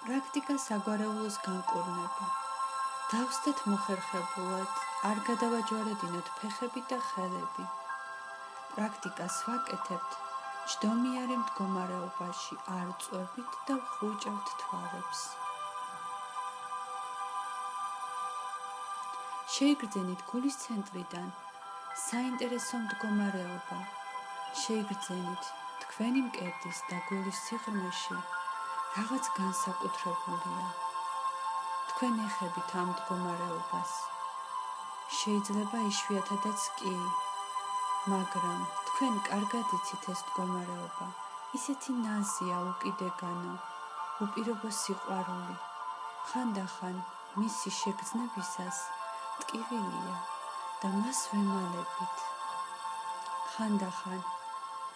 პრაქტიკა საგვარეულოს განკურნება. დავსდეთ მოხერხებულად, არ გადავაჯვარედინოთ ფეხები და ხელები. პრაქტიკას ვაკეთებთ ჯდომიარე მდგომარეობაში, არ წვევით და ვხვიჭავთ თვალებს. შეიგრძენით გულის ცენტრიდან საინტერესო მდგომარეობა. შეიგრძენით თქვენი მკერდის და გულის სიღრმეში რაღაც განსაკუთრებულია. თქვენ ეხებით ამ მდგომარეობას. შეიძლება იშვიათადაც კი, მაგრამ თქვენ კარგად იცით ეს მდგომარეობა. ისეთი ნაზია, უკიდეგანო, უპირობო სიყვარული. ხანდახან მისი შეგრძნებისას ტკივილია და მას ვემალებით. ხანდახან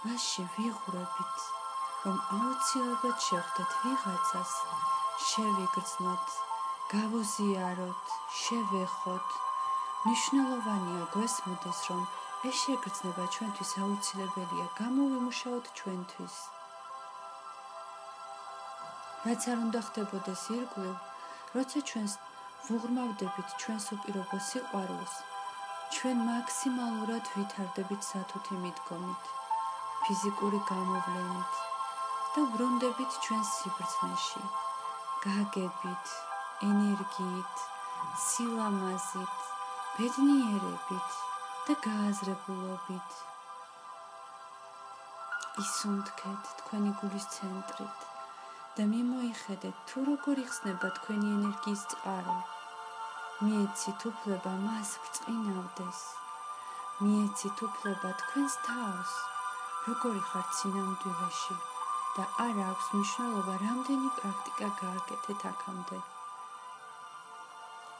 მასში ვიღურებით, რომ აუცილებლად შევხვდეთ ვიღაცას, შევიგრძნოთ, გავუზიაროთ, შევეხოთ. მნიშვნელოვანია გვესმოდეს, რომ ეს შეგრძნება ჩვენთვის აუცილებელია, გამოვიმუშაოთ ჩვენთვის. რაც არ უნდა ხდებოდეს ირგვლივ, როცა ჩვენს ვუღრმავდებით ჩვენს უპირობო სიყვარულს, ჩვენ მაქსიმალურად ვითარდებით სათუთი მიდგომით, ფიზიკური გამოვლენით და ვრუნდებით ჩვენს სიბრძნეში, გაგებით, ენერგიით, სილამაზით, ბედნიერებით და გააზრებულობით. ისუნთქეთ თქვენი გულის ცენტრით და მიმოიხედეთ, თუ როგორ იხსნება თქვენი ენერგიის წყარო. მიეცით უფლება მას ბრწყინავდეს. მიეცით უფლება თქვენს თავს, როგორი ხართ სინამდვილეში და არ აქვს მნიშვნელობა, რამდენი პრაქტიკა გააკეთეთ აქამდე.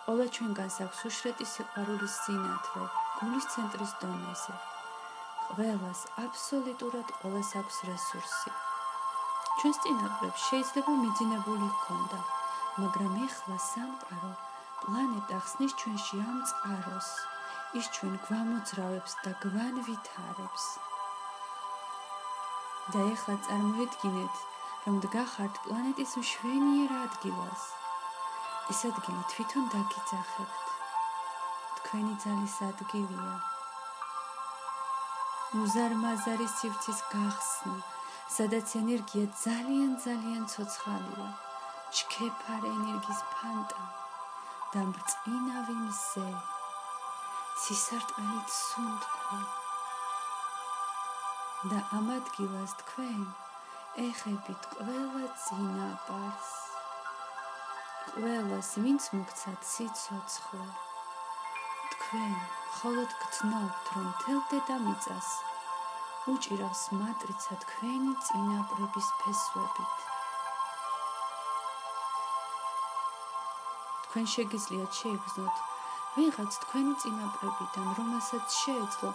ყველა ჩვენგანს აქვს უშრეტი სიყვარულის სინათლე გულის ცენტრის დონეზე. ყველას, აბსოლუტურად ყველას აქვს რესურსი. ჩვენს წინაპრებს შეიძლება მიძინებული ჰქონდა, მაგრამ ეხლა სამყარო, პლანეტა ხსნის ჩვენში ამ წყაროს, ის ჩვენ გვამოძრავებს და გვანვითარებს. და ეხლა წარმოიდგინეთ, რომ დგახართ პლანეტის მშვენიერ ადგილას. ეს ადგილი თვითონ დაგიძახებთ. თქვენი ძალის ადგილია. უზარმაზარი სივრცის გახსნა, სადაც ენერგია ძალიან ცოცხალია, ჩქეფარ ენერგიის ფანტა და ბრწყინავი მზე, ცისარტყელით სუნთქვა. და ამ ადგილას თქვენ ეხებით ყველა წინაპარს, ყველას, ვინც მოგცათ სიცოცხლე. თქვენ მხოლოდ გრძნობთ, რომ მთელ დედამიწას უჭირავს მატრიცა თქვენი წინაპრების ფესვებით. თქვენ შეგიძლიათ შეიგრძნოთ ვიღაც თქვენი წინაპრებიდან, რომელსაც შეეძლო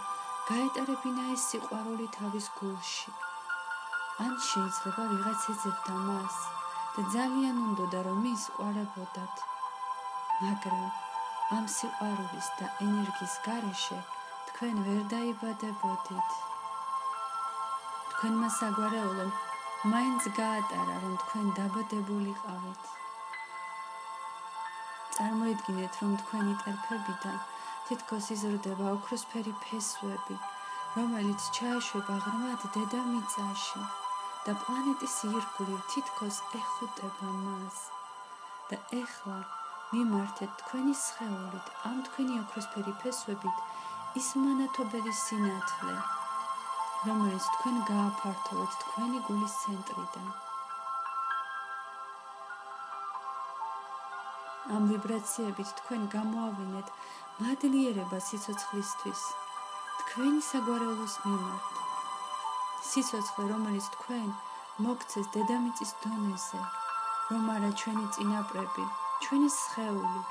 გაეტარებინა ეს სიყვარული თავის გულში. ან შეიძლება ვიღაც ეძებდა მას და ძალიან უნდოდა, რომ ის ყვარებოდათ. მაგრამ ამ სიყვარულის და ენერგიის გარეშე თქვენ ვერ დაიბადებოდით. თქვენმა საგვარეულომ მაინც გაატარა, რომ თქვენ დაბადებულიყავით. წარმოიდგინეთ, რომ თქვენი ტერფებიდან თითქოს იზრდება ოქროსფერი ფესვები, რომელიც ჩაეშვება ღრმად დედამიწაში და პლანეტის ირგვლივ თითქოს ეხუტება მას. და ეხლა მიმართეთ თქვენი სხეულით, ამ თქვენი ოქროსფერი ფესვებით ის მანათობელი სინათლე, რომელიც თქვენ გააფართოვეთ თქვენი გულის ცენტრიდან. ამ ვიბრაციებით თქვენ გამოავლინეთ მადლიერება სიცოცხლისთვის, თქვენი საგვარეულოს მიმართ. სიცოცხლე, რომელიც თქვენ მოგცეს დედამიწის დონეზე, რომ არა ჩვენი წინაპრები, ჩვენი სხეული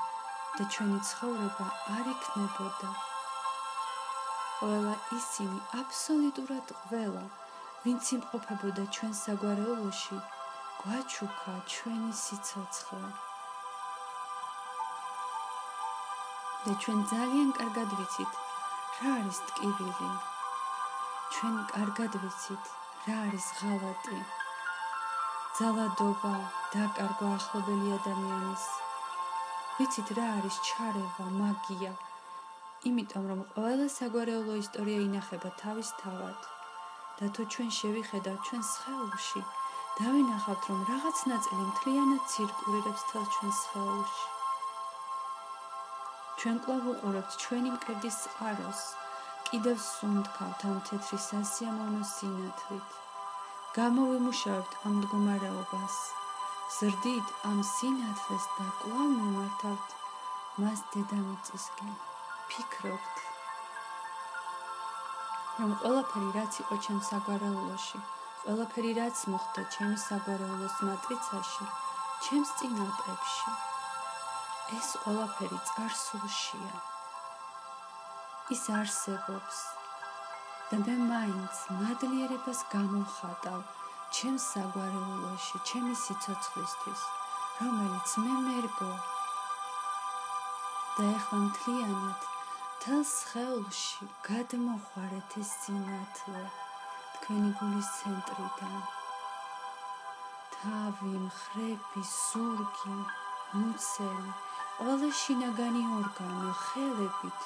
და ჩვენი ცხოვრება არ იქნებოდა. ყველა ისინი, აბსოლუტურად ყველა, ვინც იმყოფებოდა ჩვენ საგვარეულოში, გვაჩუქა ჩვენი სიცოცხლე. და ჩვენ ძალიან კარგად ვიცით, რა არის ჩვენ კარგად ვიცით, რა არის ღალატი. ძალადობა, დაკარგვა ახლობელი ადამიანის. ვიცით რა არის ჩარევა, მაგია? იმიტომ რომ ყველა საგვარეულო ისტორია ინახება თავისთავად და თუ ჩვენ შევიხედავთ ჩვენ სხეულში, დავინახავთ რომ რაღაც ნაწილი მთლიანად ცირკულირებს თელ ჩვენ სხეულში. ჩვენ კვლავ უყურებთ ჩვენი მკერდის წყაროს, კიდევ სუნთქავთ ამ თეთრი სასიამოვნო სინათლით. გამოვიმუშავებთ ამ მდგომარეობას, ზრდით ამ სინათლეს და კვლავ მიმართავთ მას დედამიწისკენ. ფიქრობთ, რომ ყველაფერი რაც იყო ჩემს საგვარეულოში, ყველაფერი რაც მოხდა ჩემი საგვარეულოს მატრიცაში, ჩემს წინაპრებში, ეს ყველაფერი წარსულშია. ის არსებობს და მე მაინც მადლიერებას გამოვხატავ ჩემს საგვარეულოში, ჩემი სიცოცხლისთვის, რომელიც მე მერგო და ეხლა მთლიანად თელ სხეულში გადმოხვარეთ ეს სინათლე თქვენი გულის ცენტრიდან. თავი, მხრები, ზურგი, მუცელი, ყველა შინაგანი ორგანო, ხელებით,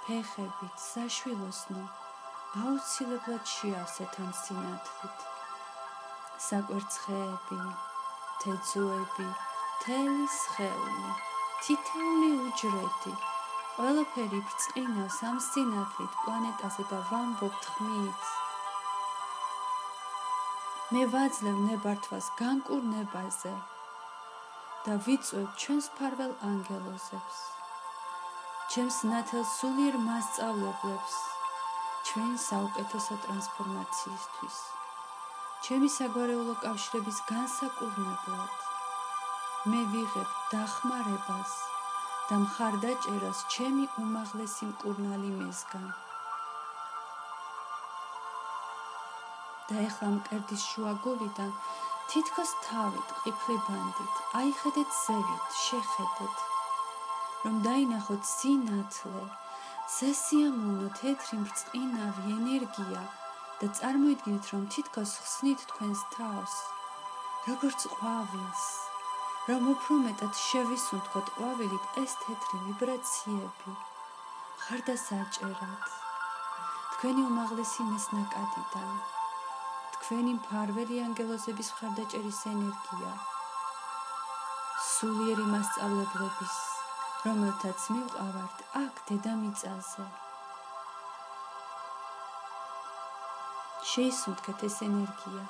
ფეხებით, საშვილოსნო აუცილებლად შეავსეთ ამ სინათლით. საკვერცხეები, თეძუები, მთელი სხეული, თითეული უჯრედი, ყველაფერი ბრწყინავს ამ სინათლით პლანეტაზე და ვამბობთ ხმით. მე ვაძლევ ნებართვას განკურ ნებაზე და ვიწვევ ჩვენს მფარველ ანგელოზებს, ჩემს ნათელ სულიერ მასწავლებლებს, ჩვენი საუკეთესო ტრანსფორმაციისთვის, ჩემი საგვარეულო კავშირების განსაკურნებლად. მე ვიღებ დახმარებას და მხარდაჭერას ჩემი უმაღლესი მკურნალი მეზგან. და ეხლა მკერდის შუაგულიდან თითქოს თავით, ყიფლი ბანდით, აიხედეთ ზევით, შეხედეთ, რომ დაინახოთ სინათლე, სასიამოვნო თეთრი ბრწყინავი ენერგია და წარმოიდგინეთ, რომ თითქოს ხსნით თქვენს თავს, როგორც ყვავილს, რომ უფრო მეტად შევისუნთქოთ ყვავილით ეს თეთრი ვიბრაციები, მხარდასაჭერად, თქვენი უმაღლესი მესნაკადიდან, თქვენი მფარველი ანგელოზების მხარდაჭერის ენერგია, სულიერი მასწავლებლების, რომელთაც მივყავართ აქ დედამიწაზე. შეისუნთქეთ ეს ენერგია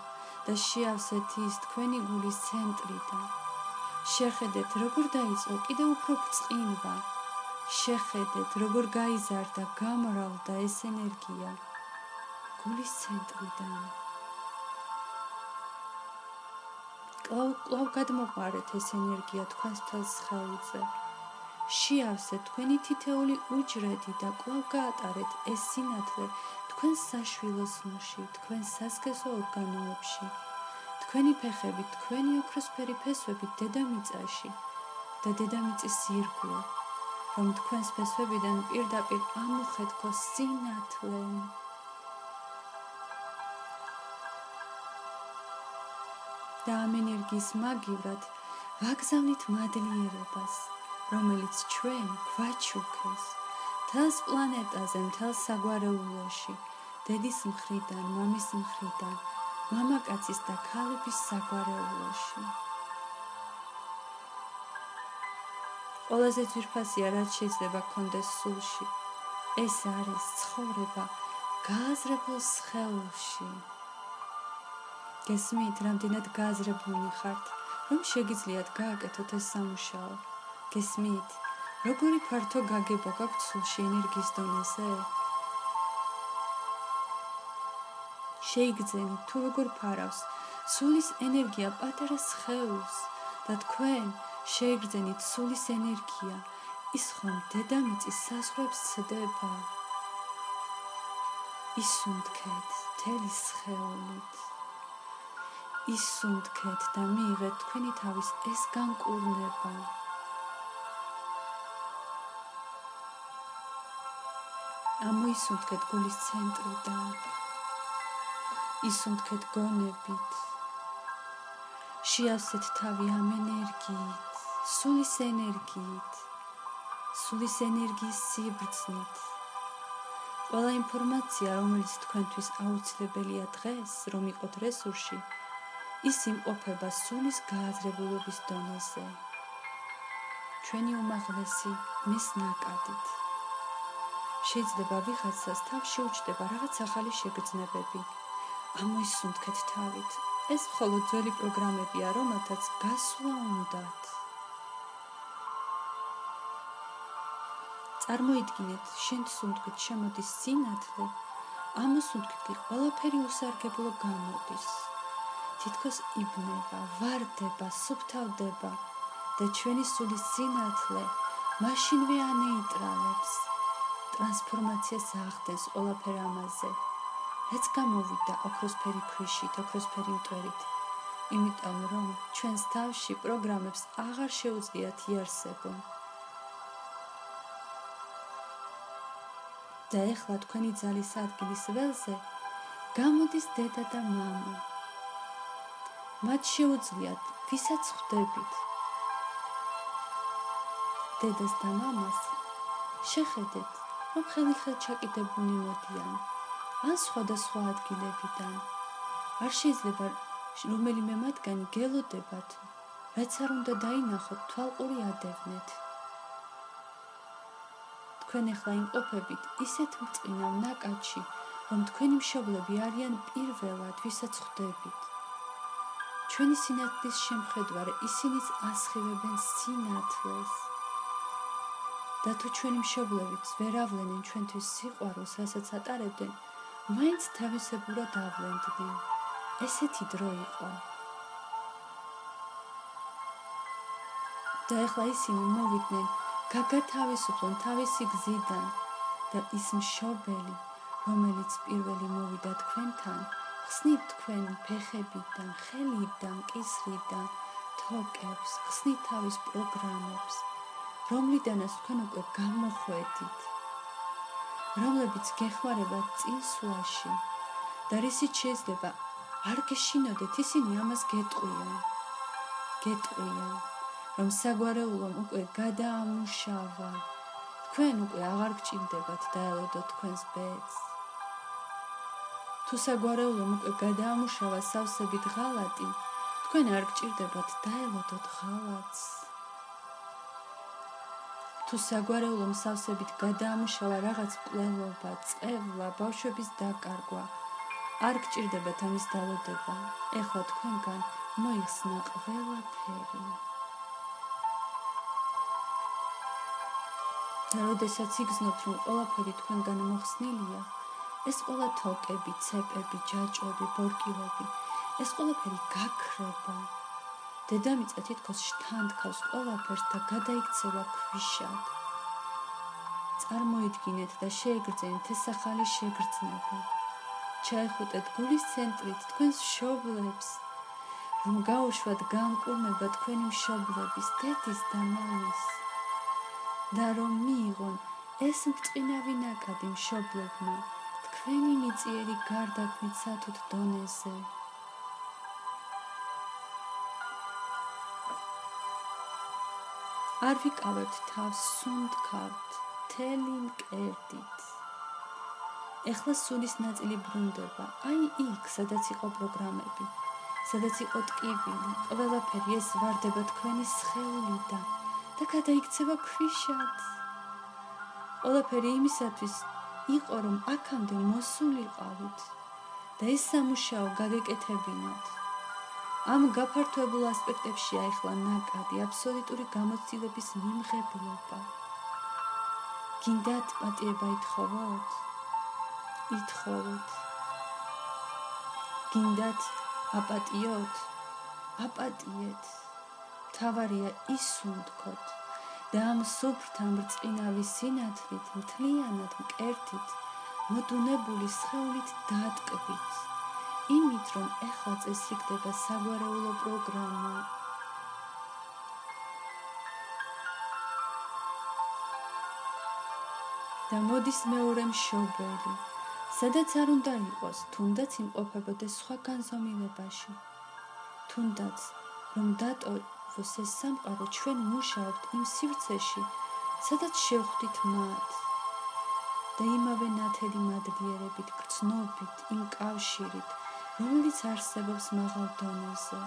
და შეავსეთ ის თქვენი გულის ცენტრიდან. შეხედეთ, როგორ დაიწყო კიდევ უფრო ბრწყინვა. შეხედეთ, როგორ გაიზარდა, გამრავლდა ეს ენერგია გულის ცენტრიდან. კვლავ გადმოყვარეთ ეს ენერგია თქვენს მთელ სხეულზე. შეავსეთ თქვენი თითეული უჯრედი და კვლავ გაატარეთ ეს სინათლე თქვენს საშვილოსნოში, თქვენს სასქესო ორგანოებში, თქვენი ფეხებით, თქვენი ოქროსფერი ფესვებით დედამიწაში და დედამიწის ირგვლივ, რომ თქვენს ფესვებიდან პირდაპირ ამოხეთქოს სინათლე. და ამ ენერგიის მაგივრად ვაგზავნით მადლიერებას, რომელიც ჩვენ გვაჩუქეს მთელს პლანეტაზე, მთელ საგვარეულოში, დედის მხრიდან, მამის მხრიდან, მამაკაცის და ქალების საგვარეულოში. ყველაზე ძვირფასია, რაც შეიძლება გქონდეს სულში, ეს არის ცხოვრება გააზრებულ სხეულში. გესმით, რამდენად გააზრებულნი ხართ, რომ შეგიძლიათ გააკეთოთ ეს სამუშაო. გესმით, როგორი ფართო გაგება გაქვთ სულში ენერგიის დონეზე? შეიგრძენით, თუ როგორ ფარავს სულის ენერგია პატარა სხეულს და თქვენ შეიგრძენით სულის ენერგია, ის ხომ დედამიწის საზღვრებს ცდება. ისუნთქეთ მთელი სხეულით. ისუნთქეთ და მიიღეთ თქვენი თავის ეს განკურნება. ამოისუნთქეთ გულის ცენტრიდან. ისუნთქეთ გონებით. შეავსეთ თავი ამ ენერგიით, სულის ენერგიით, სულის ენერგიის სიბრძნით. ყველა ინფორმაცია, რომელიც თქვენთვის აუცილებელია დღეს, რომ იყოთ რესურსი, ის იმყოფება სულის გააზრებულობის დონეზე. ჩვენი უმაღლესი მესნაკადით. შეიძლება ვიღაცას თავში უჩნდება რაღაც ახალი შეგრძნებები. ამოისუნთქეთ თავით. ეს მხოლოდ ძველი პროგრამებია, რომელთაც გასვლა უნდათ. წარმოიდგინეთ, შენ სუნთქვით შემოდის სინათლე, ამოსუნთქვით კი ყველაფერი უსარგებლო გამოდის. თითქოს იბნება, ვარდება, სუფთავდება და ჩვენი სულის სინათლე მაშინვე ანეიტრალებს. ტრანსფორმაციას ახდენს ყველაფერ ამაზე. რაც გამოვიდა ოქროსფერი ქვიშით, ოქროსფერი მტვერით, იმიტომ რომ ჩვენს თავში პროგრამებს აღარ შეუძლიათ იარსებონ. და ეხლა თქვენი ძალის ადგილის ველზე გამოდის დედა და მამა. მათ შეუძლიათ, ვისაც ხვდებით. დედას და მამას შეხედეთ, რომ ხელი-ხელ ჩაკიდებულნი მოდიან, ან სხვადასხვა ადგილებიდან. არ შეიძლება რომელიმე მათგანი გელოდებათ, რაც არ უნდა დაინახოთ, თვალყური ადევნეთ. თქვენ ახლა იმყოფებით ისეთ მწყინავ ნაკადში, რომ თქვენი მშობლები არიან პირველად, ვისაც ხვდებით. ჩვენი სინათლის შემხედვარე ისინიც ასხივებენ სინათლეს. და თუ ჩვენი მშობლებიც ვერ ავლენენ ჩვენთვის სიყვარულს, რასაც ატარებდნენ, მაინც თავისებურად ავლენდნენ. ესეთი დრო იყო. და ახლა ისინი მოვიდნენ გაგათავისუფლონ თავისი გზიდან და ის მშობელი, რომელიც პირველი მოვიდა თქვენთან, ხსნით თქვენ ფეხებიდან, ხელიდან, კისრიდან, თოკებს, ხსნით თავის პროგრამებს, რომლიდანაც თქვენ უკვე გამოხვედით, რომლებიც გეხმარებათ წინსვლაში და რისიც შეიძლება არ გეშინოდეთ, ისინი ამას გეტყვიან, რომ საგვარეულომ უკვე გადაამუშავა, თქვენ უკვე აღარ გჭირდებათ დაელოდოთ თქვენს ბედს. თუ საგვარეულომ უკვე გადაამუშავა სავსებით ღალატი, თქვენ არ გჭირდებათ დაელოდოთ ღალატს. თუ საგვარეულომ სავსებით გადაამუშავა რაღაც მკვლელობა, წყევლა, ბავშვების დაკარგვა, არ გჭირდებათ ამის დალოდება. ეხლა თქვენგან მოიხსნა ყველაფერი. და როდესაც იგრძნობთ, რომ ყველაფერი თქვენგან მოხსნილია, ეს ყველა თოკები, ცეპები, ჯაჭვები, ბორკილები, ეს ყველაფერი გაქრება. დედამიწა თითქოს შთანთქავს ყველაფერს და გადაიქცევა ქვიშად. წარმოიდგინეთ და შეეგრძენით ეს ახალი შეგრძნება. ჩაეხუტეთ გულის ცენტრით თქვენს მშობლებს, რომ გაუშვათ განკურნება თქვენი მშობლების, დედის და მამის. და რომ მიიღონ ეს მწყინავი ნაკადი მშობლებმა თქვენი მიწიერი გარდაქმნით სათუთ დონეზე. არ ვიკავებთ თავს, სუნთქავთ მთელი მკერდით. ეხლა სულის ნაწილი ბრუნდება, აი იქ, სადაც იყო პროგრამები, სადაც იყო ტკივილი, ყველაფერი ეს ვარდება თქვენი სხეულიდან და გადაიქცევა ქვიშად. ყველაფერი იმისათვის იყო, რომ აქამდე მოსულიყავით და ეს სამუშაო გაგეკეთებინათ. ამ გაფართოებულ ასპექტებშია ეხლა ნაკადი, აბსოლუტური გამოცდილების მიმღებლობა. გინდათ პატიება ითხოვოთ? ითხოვოთ. გინდათ აპატიოთ? აპატიეთ. თავარია ისუნთქოთ და ამ სუფრთა მრწყინავი სინათლით, მთლიანად მკერთით, მოდუნებული სხეულით დაატკბით. იმით, რომ ეხლა წესრიგდება საგვარეულო პროგრამა. და მოდის მეორე მშობელი, სადაც არ უნდა იყოს, თუნდაც იმყოფებოდეს სხვა განზომილებაში, თუნდაც რომ დატოვოს ეს სამყარო, ჩვენ მუშაობთ იმ სივრცეში, სადაც შევხვდით მათ და იმავე ნათელი მადლიერებით, გრძნობით, იმ კავშირით, რომელიც არსებობს მაღალ დონეზე.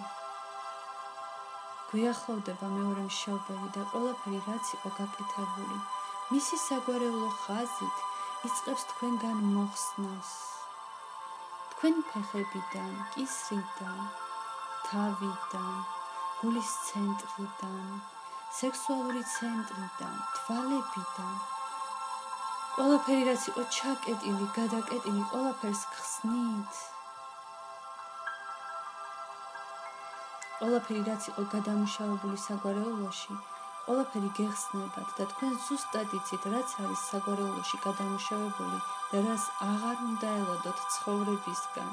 გვიახლოვდება მეორე მშობელი და ყველაფერი, რაც იყო გაკეთებული, მისი საგვარეულო ხაზით იწყებს თქვენგან მოხსნას. თქვენი ფეხებიდან, კისრიდან, თავიდან, გულის ცენტრიდან, სექსუალური ცენტრიდან, თვალებიდან, ყველაფერი, რაც იყო ჩაკეტილი, გადაკეტილი, ყველაფერს ხსნით. ყველაფერი, რაც იყო გადამუშავებული საგვარეულოში, ყველაფერი გეხსნებათ და თქვენ ზუსტად იცით, რაც არის საგვარეულოში გადამუშავებული და რას აღარ უნდა ელოდოთ ცხოვრებისგან.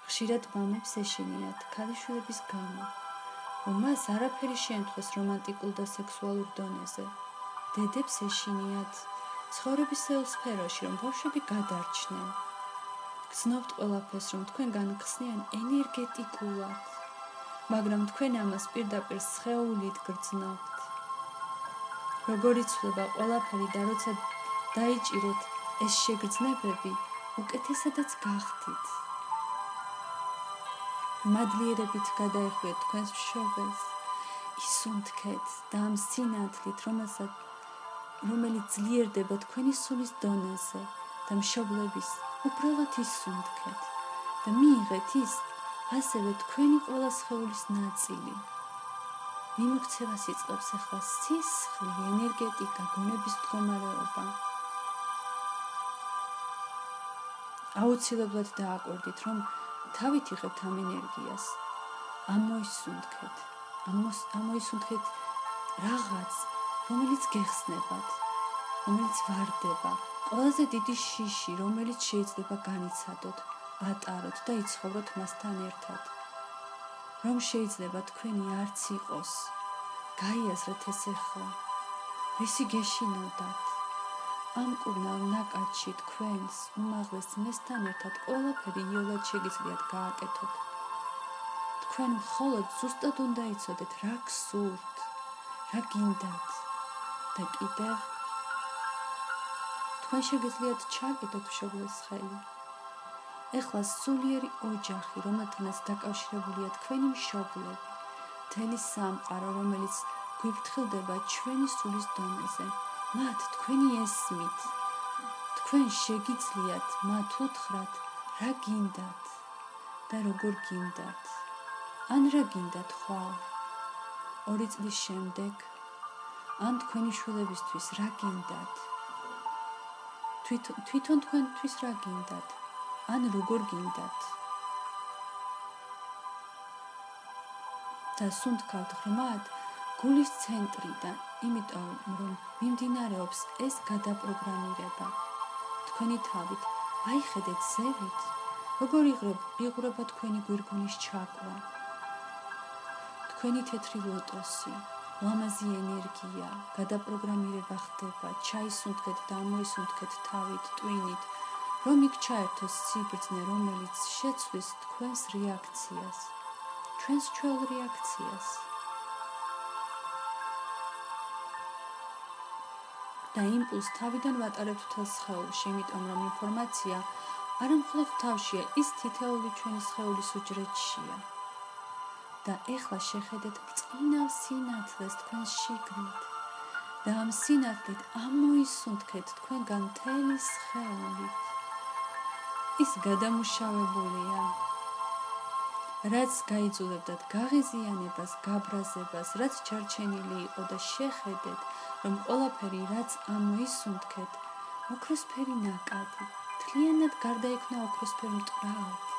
ხშირად მამებს ეშინიათ ქალიშვილების გამო, რომ მას არაფერი შეემთხვეს რომანტიკულ და სექსუალურ დონეზე. დედებს ეშინიათ ცხოვრებისეულ სფეროში, რომ ბავშვები გადარჩნენ. გრძნობთ ყველაფერს, რომ თქვენ განხსნიან ენერგეტიკულად, მაგრამ თქვენ ამას პირდაპირ სხეულით გრძნობთ. როგორ იცვლება ყველაფერი და როცა დაიჭირეთ ეს შეგრძნებები, უკეთესადაც გახდით. მადლიერებით გადაეხვიეთ თქვენს მშობელს, ისუნთქეთ და ამ სინათლით, რომელიც ძლიერდება თქვენი სულის დონეზე და მშობლების, უბრალოდ ისუნთქეთ და მიიღეთ ის ასევე თქვენი ყველა სხეულის ნაწილი. მიმოქცევას იწყებს ახლა სისხლი, ენერგეტიკა, გონების მდგომარეობა. აუცილებლად დააკვირდით, რომ თავით იღებთ ამ ენერგიას. ამოისუნთქეთ რაღაც, რომელიც გეხსნებათ, რომელიც ვარდება, ყველაზე დიდი შიში, რომელიც შეიძლება განიცადოთ, ატაროთ და იცხოვროთ მასთან ერთად. რომ შეიძლება თქვენი არც იყოს, გაიაზრეთ ეს ახლა, რისი გეშინოდათ. ამ კურნალ ნაკადში თქვენს უმაღლეს ძმესთან ერთად ყველაფერი იოლად შეგიძლიათ გააკეთოთ. თქვენ მხოლოდ ზუსტად უნდა იცოდეთ, რა გსურთ, რა გინდათ და კიდევ თქვენ შეგიძლიათ ჩაკეტოთ მშობლებს ხელი. ეხლა სულიერი ოჯახი, რომელთანაც დაკავშირებულია თქვენი მშობლები, მთელი სამყარო, რომელიც გვიფრთხილდება ჩვენი სულის დონეზე, მათ თქვენი ესმით, თქვენ შეგიძლიათ მათ უთხრათ, რა გინდათ და როგორ გინდათ, ან რა გინდათ ხვალ 2 წლის შემდეგ, ან თქვენი შვილებისთვის რა გინდათ, თვითონ თქვენთვის რა გინდათ, ან როგორ გინდათ. და სუნთქავთ ღრმად გულის ცენტრიდან, იმიტომ რომ მიმდინარეობს ეს გადაპროგრამირება. თქვენი თავით აიხედეთ ზევით, როგორ იღვრება თქვენი გვირგვინის ჩაკვრა. თქვენი თეთრი ლოტოსი, ლამაზი ენერგია, გადაპროგრამირება ხდება, ჩაისუნთქეთ და ამოისუნთქეთ თავით, ტვინით, რომ იქ ჩაერთოს სიბრძნე, რომელიც შეცვლის თქვენს რეაქციას, ჩვენს ჩვეულ რეაქციას. და იმპულს თავიდან ვატარებთ მთელ სხეულში, იმიტომ რომ ინფორმაცია არა მხოლოდ თავშია, ის თითოეული ჩვენი სხეულის უჯრედშია. და ეხლა შეხედეთ ბრწყინავ სინათლეს თქვენს შიგნით და ამ სინათლით ამოისუნთქეთ თქვენგან მთელი სხეულით. ის გადამუშავებულია, რაც გაიძულებდათ გაღიზიანებას, გაბრაზებას, რაც ჩარჩენილი იყო და შეხედეთ, რომ ყველაფერი, რაც ამოისუნთქეთ, ოქროსფერი ნაკადი, მთლიანად გარდაიქმნა ოქროსფერი მტვრალით,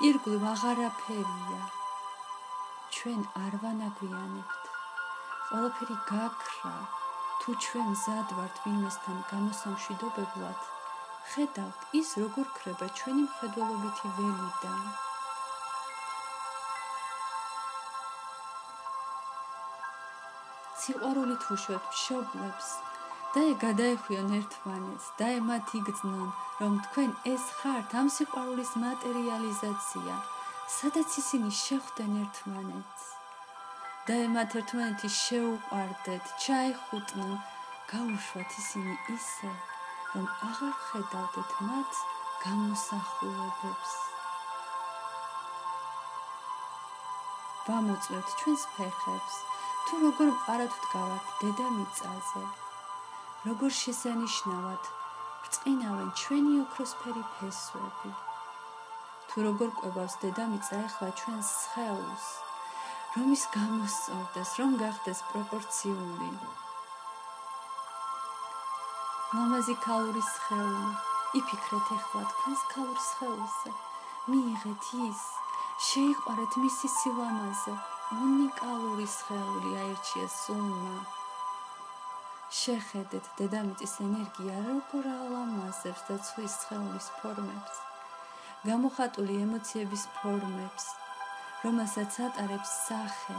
ირგვლივ აღარაფერია. ჩვენ არ ვანაგვიანებთ, ყველაფერი გაქრა, თუ ჩვენ მზად ვართ ვინმესთან გამოსამშვიდობებლად, ხედავთ ის როგორ ქრება ჩვენი მხედველობითი ველიდან. სიყვარულით ვუშვებთ მშობლებს და გადაეხვიონ ერთმანეთს და მათ იგრძნონ, რომ თქვენ ეს ხართ ამ სიყვარულის მატერიალიზაცია სადაც ისინი შეხვდნენ ერთმანეთს და მათ ერთმანეთი შეუყვარდეთ, ჩაეხუტნენ, გაუშვათ ისინი ისე, რომ აღარ ხედავდეთ მათ გამოსახულებებს. ვამოწევთ ჩვენს ფეხებს, თუ როგორ მყარად ვდგავართ დედამიწაზე, როგორ შესანიშნავად ბრწყინავენ ჩვენი ოქროსფერი ფესვები, თუ როგორ ყვებავს დედამიწა ახლა ჩვენს სხეულს, რომ ის გამოსწორდეს, რომ გახდეს პროპორციული. ლამაზი ქალური სხეული, იფიქრეთ ახლა თქვენს ქალურ სხეულზე, მიიღეთ ის, შეიყვარეთ მისი სილამაზე, უნიკალური სხეული აირჩიეს სულმა. შეხედეთ დედამიწის ენერგია როგორ ალამაზებს და ცვლის სხეულის ფორმებს, გამოხატული ემოციების ფორმებს, რომელსაც ატარებს სახე,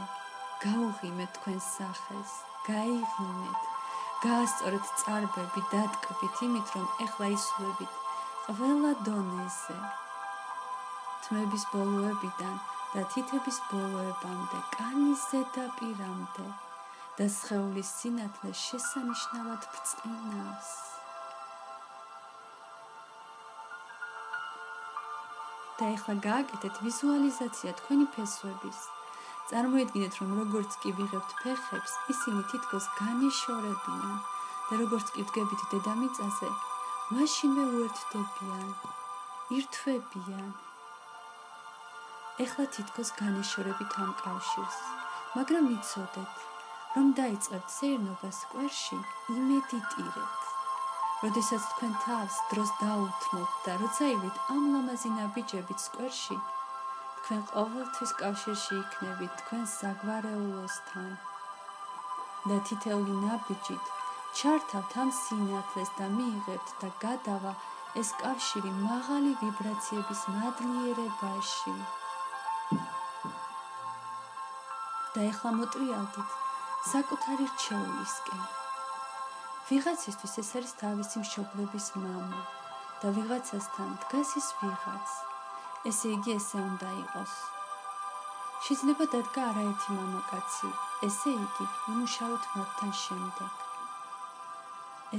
გაუღიმეთ თქვენს სახეს, გაიღიმეთ, გაასწორეთ წარბები, დატკბით იმით, რომ ეხლა ისვლებით ყველა დონეზე, თმების ბოლოებიდან და თითების ბოლოებამდე, კანის ზედაპირამდე და სხეულის სინათლე შესანიშნავად ბრწყინავს. და ეხლა გააკეთეთ ვიზუალიზაცია თქვენი ფესვების. წარმოიდგინეთ, რომ როგორც კი ვიღებთ ფეხებს, ისინი თითქოს განეშორებიან და როგორც კი ვდგებით დედამიწაზე, მაშინვე უერთდებიან, ირთვებიან. ეხლა თითქოს განეშორებით ამ კავშირს, მაგრამ იცოდეთ, რომ დაიწყებთ სეირნობას სკვერში, იმედიტირეთ. როდესაც თქვენ თავს დროს დაუთმობთ და როცა ივლით ამ ლამაზი ნაბიჯებით სკვერში, თქვენ ყოველთვის კავშირში იქნებით თქვენს საგვარეულოსთან და თითეული ნაბიჯით ჩართავთ ამ სინათლეს და მიიღებთ და გადავა ეს კავშირი მაღალი ვიბრაციების მადლიერებაში. და ეხლა მოტრიალდით საკუთარი რჩეულისკენ. ვიღაცისთვის ეს არის თავისი მშობლების მამა და ვიღაცასთან დგას ის ვიღაც. ესე იგი ესე უნდა იყოს. შეიძლება დადგა არაერთი მამაკაცი, ესე იგი იმუშავოთ მათთან შემდეგ.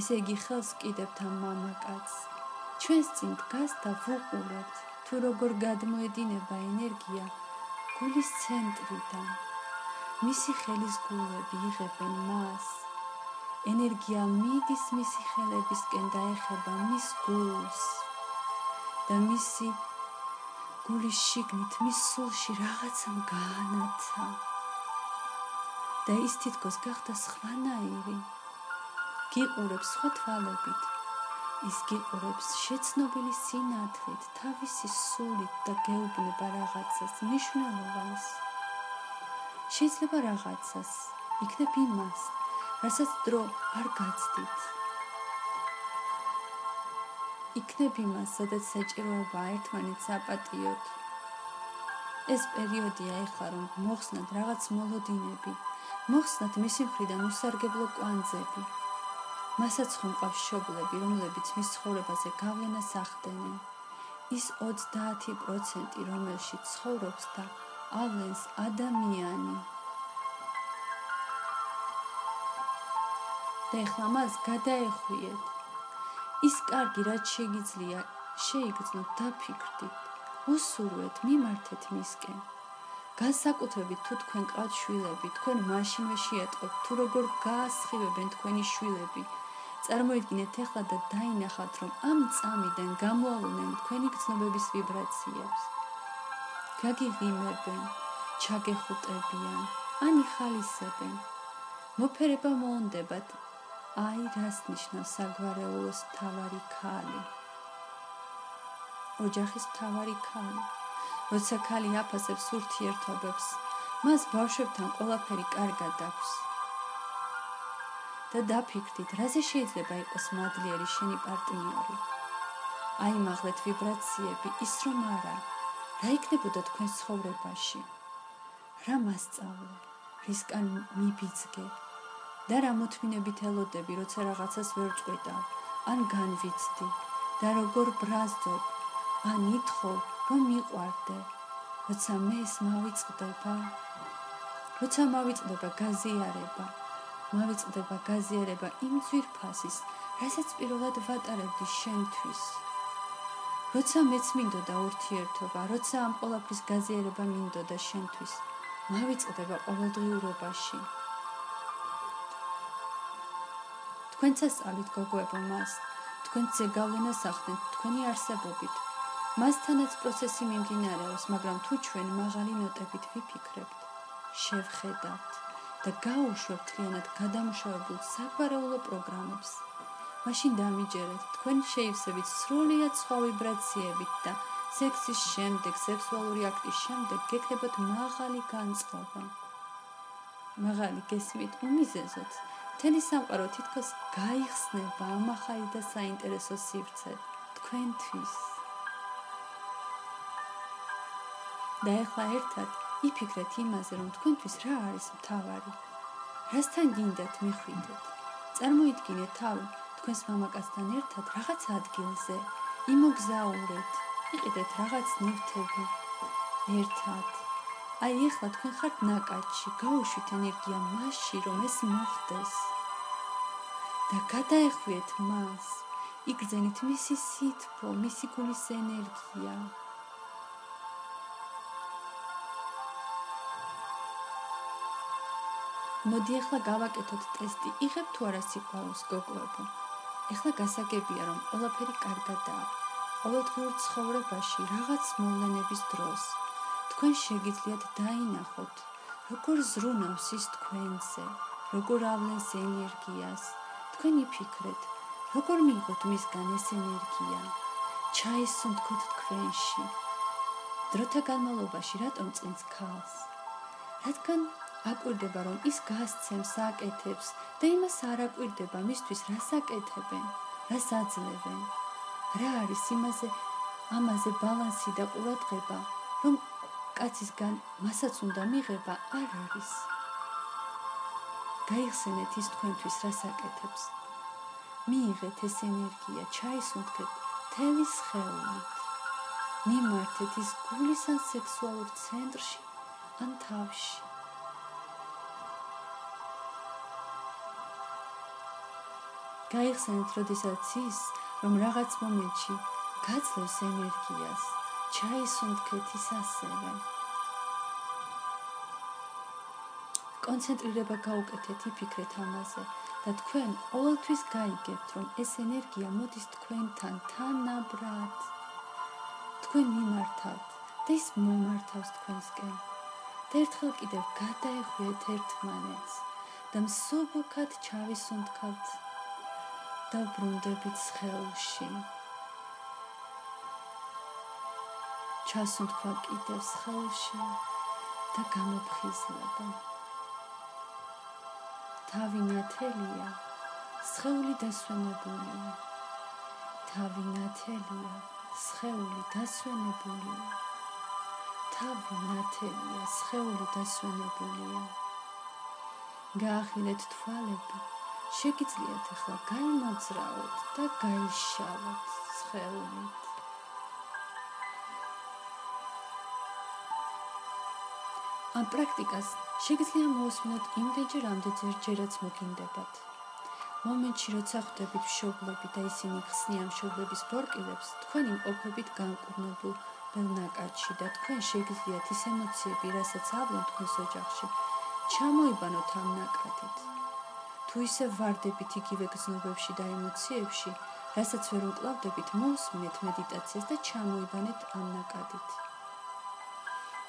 ესე იგი ხელს კიდევთ ამ მამაკაცს. ჩვენს წინ დგას და ვუყურებთ, თუ როგორ გადმოედინება ენერგია გულის ცენტრიდან. მისი ხელის გულები იღებენ მას. ენერგია მიდის მისი ხელებისკენ და ეხება მის გულს და მისი გულის შიგნით მის სულში რაღაცამ გაანაცა და ის თითქოს გახდა სხვანაირი. გიყურებს სხვა თვალებით, ის გიყურებს შეცნობილი სინათლით, თავისი სულით და გეუბნება რაღაცას მნიშვნელოვანს. შეიძლება რაღაცას, იქნებ იმას, რასაც დრო არ გაცდით. იქნებ იმას, სადაც საჭიროება ერთმანეთს აპატიოთ. ეს პერიოდია ეხლა, რომ მოხსნათ რაღაც მოლოდინები, მოხსნათ მისი მხრიდან უსარგებლო კვანძები. მასაც ხომყავს მშობლები, რომლებიც მის ცხოვრებაზე გავლენას ახდენენ. ის 30%, რომელშიც ცხოვრობს და ავლენს ადამიანი. და ეხლა მას გადაეხვიეთ. ის კარგი, რაც შეგიძლია, შეიგრძნოთ, დაფიქრდით, უსურვეთ, მიმართეთ მისკენ. განსაკუთრებით თუ თქვენ ყავთ შვილები, თქვენ მაშინვე შეატყობთ, თუ როგორ გაასხივებენ თქვენი შვილები. წარმოიდგინეთ ეხლა და დაინახავთ, რომ ამ წამიდან გამოავლენენ თქვენი გრძნობების ვიბრაციებს. გაგიღიმებენ, ჩაგეხუტებიან, ან იხალისებენ. მოფერება მოუნდებათ. აი რას ნიშნავს საგვარეულოს მთავარი ქალი. ოჯახის მთავარი ქალი. როცა ქალი აფასებს ურთიერთობებს, მას ბავშვებთან ყველაფერი კარგად აქვს. და დაფიქრდით, რაზე შეიძლება იყოს მადლიერი შენი პარტნიორი. აიმაღლეთ ვიბრაციები, ის რომ არა, რა იქნებოდა თქვენ ცხოვრებაში. რა მასწავლე, რისკან მიბიძგე და რა მოთმინებით ელოდები, როცა რაღაცას ვერ წყვიტავ, ან განვიცდი და როგორ ბრაზდობ, ან ითხოვ, რომ მიყვარდე. როცა მეს მავიწყდება გაზიარება იმ ძვირფასის, რასაც პირველად ვატარებდი შენთვის. როცა მეც მინდოდა ურთიერთობა, როცა ამ ყველაფრის გაზიარება მინდოდა შენთვის, მავიწყდება ყოველდღიურობაში. თქვენც ასწავლით გოგოებო მას, თქვენც ზეგავლენას ახდენთ თქვენი არსებობით. მასთანაც პროცესი მიმდინარეობს, მაგრამ თუ ჩვენ მაღალი ნოტებით ვიფიქრებთ, შევხედავთ და გაუშვებთ მთლიანად გადამუშავებულ საგვარეულო პროგრამებს, მაშინ დამიჯერეთ, თქვენი შეივსებით სრულიად სხვა ვიბრაციებით და სექსის შემდეგ, სექსუალური აქტის შემდეგ გექნებათ მაღალი განწყობა. მაღალი გესმით უმიზეზოც, მთელი სამყარო თითქოს გაიხსნება ამ ახალი და საინტერესო სივრცედ თქვენთვის. და ეხლა ერთად იფიქრეთ იმაზე, რომ თქვენთვის რა არის მთავარი, რასთან გინდათ მიხვიდეთ. წარმოიდგინეთ თავი თქვენს მამაკაცთან ერთად რაღაც ადგილზე, იმოგზაურეთ, იყიდეთ რაღაც ნივთები ერთად. აი ეხლა თქვენ ხართ ნაკადში, გაუშვით ენერგია მასში, რომ ეს მოხდეს და გადაეხვიეთ მას, იგრძენით მისი სითბო, მისი გულის ენერგია. მოდი ახლა გავაკეთოთ ტესტი, იღებთ თუ არა სიყვარულს გოგოებო. ეხლა გასაგებია, რომ ყველაფერი კარგადაა. ყოველდღიურ ცხოვრებაში რაღაც მოვლენების დროს თქვენ შეგიძლიათ დაინახოთ, როგორ ზრუნავს ის თქვენზე, როგორ ავლენს ენერგიას. თქვენ იფიქრეთ, როგორ მიიღოთ მისგან ეს ენერგია, ჩაისუნთქოთ თქვენში. დროთა განმავლობაში რატომ წინს ქალს? რადგან აკვირდება, რომ ის გასცემს, აკეთებს და იმას არ აკვირდება, მისთვის რას აკეთებენ, რას აძლევენ. რა არის ამაზე ბალანსი და ყურადღება, რომ კაცისგან მასაც უნდა მიღება, არ არის. გაიხსენეთ ის თქვენთვის რას აკეთებს. მიიღეთ ეს ენერგია, ჩაისუნთქეთ მთელი სხეულით. მიმართეთ ის გულის ან სექსუალურ ცენტრში ან თავში. გაიხსენეთ, როდესაც ის, რომ რაღაც მომენტში გაძლევს ენერგიას, ჩაისუნთქეთ ის ასევე. კონცენტრირება გაუკეთეთ, იფიქრეთ ამაზე და თქვენ ყოველთვის გაიგებთ, რომ ეს ენერგია მოდის თქვენთან თანაბრად. თქვენ მიმართავთ და ის მომართავს თქვენსკენ და ერთხელ კიდევ გადაეხვიეთ ერთმანეთს და მსუბუქად ჩავისუნთქავთ და ბრუნდებით სხეულში. ჩასუნთქვა კიდევ სხეულში და გამოფხიზლება. თავი ნათელია, სხეული დასვენებულია. თავი ნათელია, სხეული დასვენებულია. თავი ნათელია, სხეული დასვენებულია. გაახილეთ თვალები. შეგიძლიათ ახლა გაიმოძრაოთ და გაიშალოთ სხეულით. ამ პრაქტიკას შეგიძლია მოусმინოთ იმდენჯერ, რამდენჯერაც მოგინდებათ. მომენტში, როცა ხვდებით მშობლები და ისინი ხსნიან მშობლების ბორკილებს, თქვენ იმყოფებით განკურნებულ ნაკადში და თქვენ შეგიძლიათ ის ემოციები, რასაც ავლენ თქვენს ოჯახში, ჩამოიბანოთ ამ ნაკადით. თუ ისე ვარდებით იგივე გზნობებში და ემოციებში, რასაც ვერ უკლავდებით, მოусმინეთ მედიტაციას და ჩამოიბანეთ ამ ნაკადით.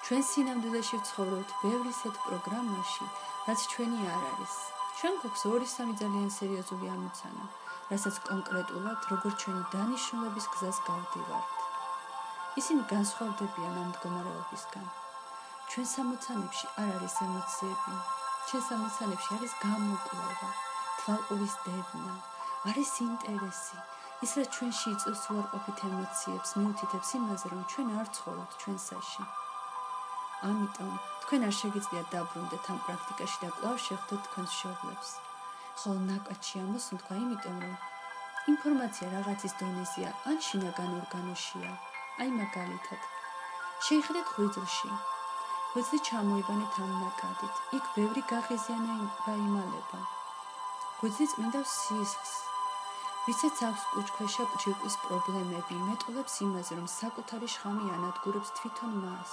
ჩვენ სინამდვილეში ვცხოვრობთ ბევრი ისეთ პროგრამაში, რაც ჩვენი არ არის. ჩვენ გვაქვს 2-3 ძალიან სერიოზული ამოცანა, რასაც კონკრეტულად როგორც ჩვენი დანიშნულების გზას გავდივართ. ისინი განსხვავდებიან ამ მდგომარეობისგან. ჩვენ სამოცანებში არ არის ემოციები, ჩვენ სამოცანებში არის გამოკვლევა, თვალყურის დევნა, არის ინტერესი, ის რაც ჩვენში იწვევს უარყოფით ემოციებს, მიუთითებს იმაზე, რომ ჩვენ არ ცხოვრობთ ჩვენსაში. ამიტომ თქვენ არ შეგიძლიათ დაბრუნდეთ ამ პრაქტიკაში და კვლავ შეხვდეთ თქვენს მშობლებს. ხოლო ნაკადში ამოსუნთქვა, იმიტომ რომ ინფორმაცია რაღაცის დონეზეა ან შინაგან ორგანოშია. აი მაგალითად, შეიხედეთ ღვიძლში. ღვიძლი ჩამოიბანეთ ამ ნაკადით. იქ ბევრი გაღიზიანება იმალება. ღვიძლი წმინდავს სისხლს. ვისაც აქვს კუჭქვეშა ჯირკვლის პრობლემები, მეტყველებს იმაზე, რომ საკუთარი შხამი ანადგურებს თვითონ მას.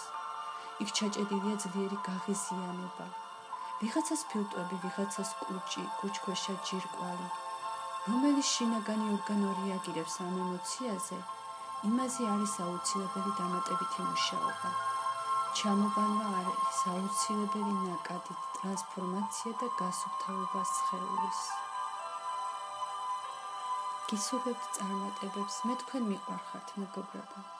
იქ ჩაჭედილია ძლიერი გაღიზიანება. ვიღაცას ფილტვები, ვიღაცას კუჭქვეშა ჯირკვალი. რომელიც შინაგანი ორგანო რეაგირებს ამ ემოციაზე, იმაზე არის აუცილებელი დამატებითი მუშაობა. ჩამობანვა არის აუცილებელი ნაკადით, ტრანსფორმაცია და გასუფთავება სხეულის. გისურვებთ წარმატებებს, მე თქვენ მიყვარხართ, მეგობრებო.